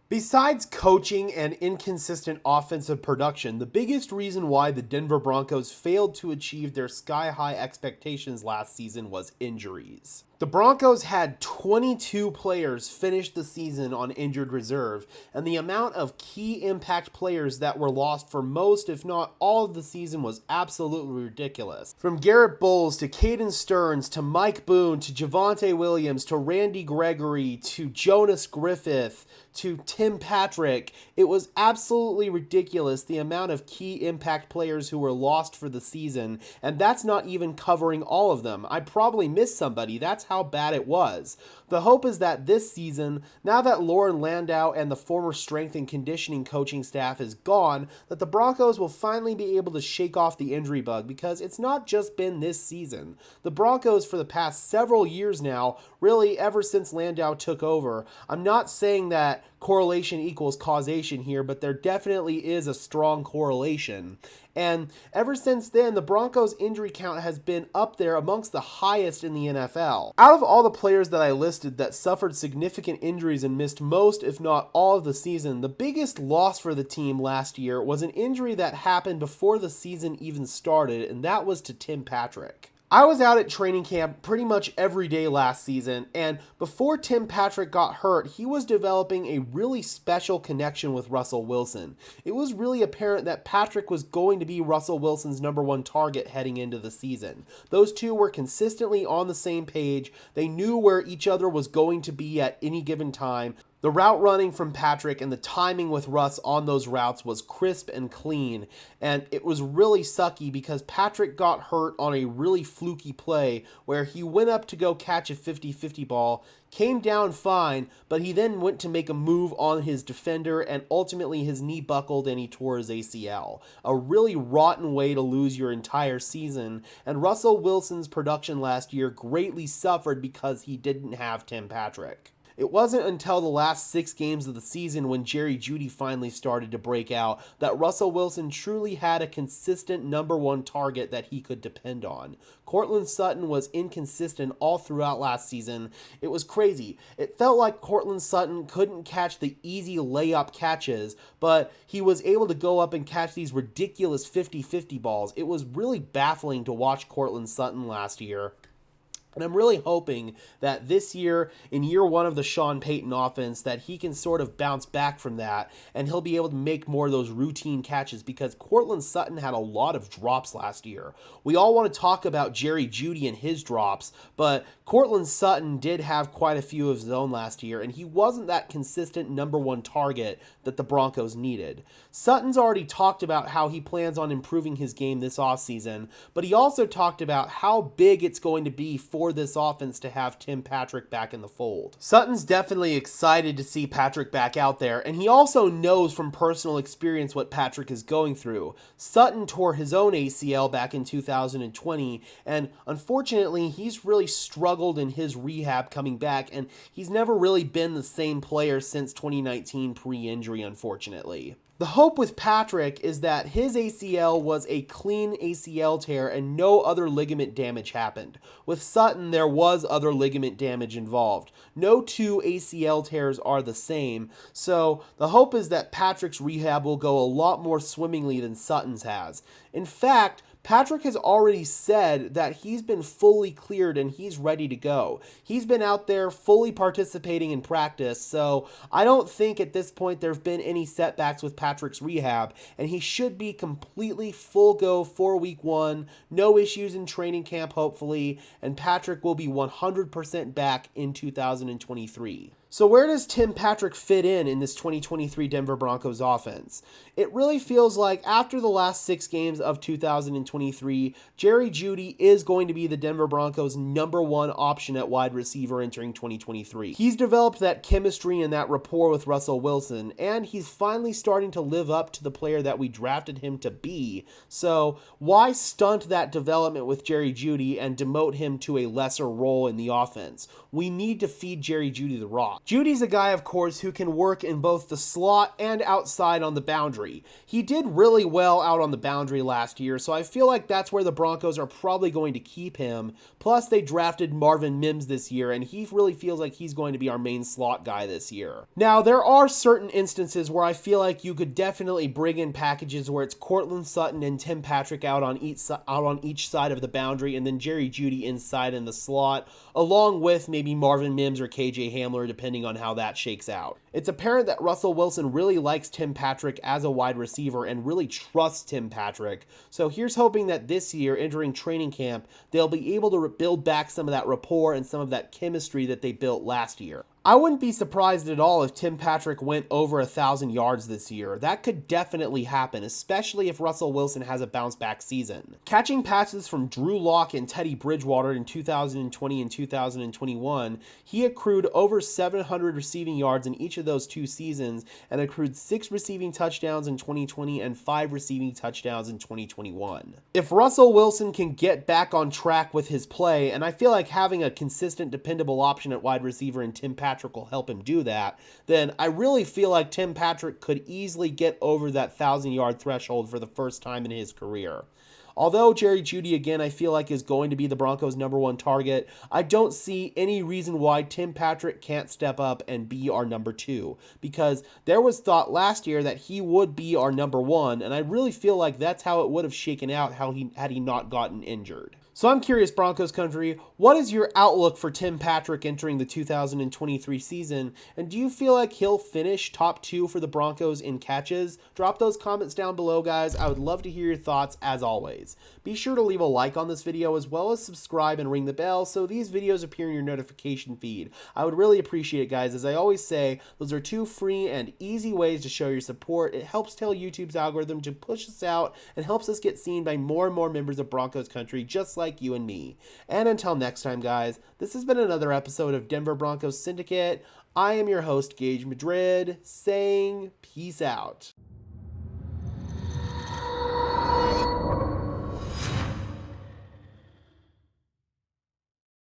Besides coaching and inconsistent offensive production, the biggest reason why the Denver Broncos failed to achieve their sky-high expectations last season was injuries. The Broncos had 22 players finish the season on injured reserve, and the amount of key impact players that were lost for most, if not all, of the season was absolutely ridiculous. From Garrett Bowles to Caden Stearns to Mike Boone to Javonte Williams to Randy Gregory to Jonas Griffith to Tim Patrick, it was absolutely ridiculous the amount of key impact players who were lost for the season, and that's not even covering all of them. I probably missed somebody. That's how bad it was. The hope is that this season, now that Lauren Landau and the former strength and conditioning coaching staff is gone, that the Broncos will finally be able to shake off the injury bug, because it's not just been this season. The Broncos for the past several years now, really ever since Landau took over, I'm not saying that correlation equals causation here, but there definitely is a strong correlation. And ever since then, the Broncos' injury count has been up there amongst the highest in the NFL. Out of all the players that I listed that suffered significant injuries and missed most, if not all, of the season, the biggest loss for the team last year was an injury that happened before the season even started, and that was to Tim Patrick. I was out at training camp pretty much every day last season, and before Tim Patrick got hurt, he was developing a really special connection with Russell Wilson. It was really apparent that Patrick was going to be Russell Wilson's number one target heading into the season. Those two were consistently on the same page. They knew where each other was going to be at any given time. The route running from Patrick and the timing with Russ on those routes was crisp and clean, and it was really sucky because Patrick got hurt on a really fluky play where he went up to go catch a 50-50 ball, came down fine, but he then went to make a move on his defender, and ultimately his knee buckled and he tore his ACL. A really rotten way to lose your entire season, and Russell Wilson's production last year greatly suffered because he didn't have Tim Patrick. It wasn't until the last 6 games of the season, when Jerry Jeudy finally started to break out, that Russell Wilson truly had a consistent number one target that he could depend on. Courtland Sutton was inconsistent all throughout last season. It was crazy. It felt like Courtland Sutton couldn't catch the easy layup catches, but he was able to go up and catch these ridiculous 50-50 balls. It was really baffling to watch Courtland Sutton last year. And I'm really hoping that this year, in year one of the Sean Payton offense, that he can sort of bounce back from that and he'll be able to make more of those routine catches, because Courtland Sutton had a lot of drops last year. We all want to talk about Jerry Jeudy and his drops, but Courtland Sutton did have quite a few of his own last year, and he wasn't that consistent number one target that the Broncos needed. Sutton's already talked about how he plans on improving his game this offseason, but he also talked about how big it's going to be for this offense to have Tim Patrick back in the fold. Sutton's definitely excited to see Patrick back out there, and he also knows from personal experience what Patrick is going through. Sutton tore his own ACL back in 2020, and unfortunately, he's really struggled in his rehab coming back, and he's never really been the same player since 2019 pre-injury, unfortunately. The hope with Patrick is that his ACL was a clean ACL tear and no other ligament damage happened. With Sutton, there was other ligament damage involved. No two ACL tears are the same, so the hope is that Patrick's rehab will go a lot more swimmingly than Sutton's has. In fact, Patrick has already said that he's been fully cleared and he's ready to go. He's been out there fully participating in practice, so I don't think at this point there have been any setbacks with Patrick's rehab, and he should be completely full go for week 1, no issues in training camp hopefully, and Patrick will be 100% back in 2023. So where does Tim Patrick fit in this 2023 Denver Broncos offense? It really feels like after the last 6 games of 2023, Jerry Jeudy is going to be the Denver Broncos' number one option at wide receiver entering 2023. He's developed that chemistry and that rapport with Russell Wilson, and he's finally starting to live up to the player that we drafted him to be. So why stunt that development with Jerry Jeudy and demote him to a lesser role in the offense? We need to feed Jerry Jeudy the rock. Judy's a guy, of course, who can work in both the slot and outside on the boundary. He did really well out on the boundary last year, so I feel like that's where the Broncos are probably going to keep him. Plus, they drafted Marvin Mims this year, and he really feels like he's going to be our main slot guy this year. Now, there are certain instances where I feel like you could definitely bring in packages where it's Courtland Sutton and Tim Patrick out on each side of the boundary, and then Jerry Jeudy inside in the slot, along with maybe Marvin Mims or KJ Hamler, depending on how that shakes out. It's apparent that Russell Wilson really likes Tim Patrick as a wide receiver and really trusts Tim Patrick. So here's hoping that this year, entering training camp, they'll be able to build back some of that rapport and some of that chemistry that they built last year. I wouldn't be surprised at all if Tim Patrick went over 1,000 yards this year. That could definitely happen, especially if Russell Wilson has a bounce-back season. Catching passes from Drew Lock and Teddy Bridgewater in 2020 and 2021, he accrued over 700 receiving yards in each of those 2 seasons and accrued 6 receiving touchdowns in 2020 and 5 receiving touchdowns in 2021. If Russell Wilson can get back on track with his play, and I feel like having a consistent, dependable option at wide receiver in Tim Patrick will help him do that, then I really feel like Tim Patrick could easily get over that 1,000-yard threshold for the first time in his career. Although Jerry Jeudy, again, I feel like is going to be the Broncos' #1 target, I don't see any reason why Tim Patrick can't step up and be our #2, because there was thought last year that he would be our #1, and I really feel like that's how it would have shaken out had he not gotten injured. So I'm curious, Broncos country, what is your outlook for Tim Patrick entering the 2023 season? And do you feel like he'll finish top 2 for the Broncos in catches? Drop those comments down below, guys. I would love to hear your thoughts as always. Be sure to leave a like on this video as well as subscribe and ring the bell so these videos appear in your notification feed. I would really appreciate it, guys. As I always say, those are 2 free and easy ways to show your support. It helps tell YouTube's algorithm to push us out and helps us get seen by more and more members of Broncos country, just like you and me. And until next time, guys, this has been another episode of Denver Broncos Syndicate. I am your host, Gage Madrid, saying peace out.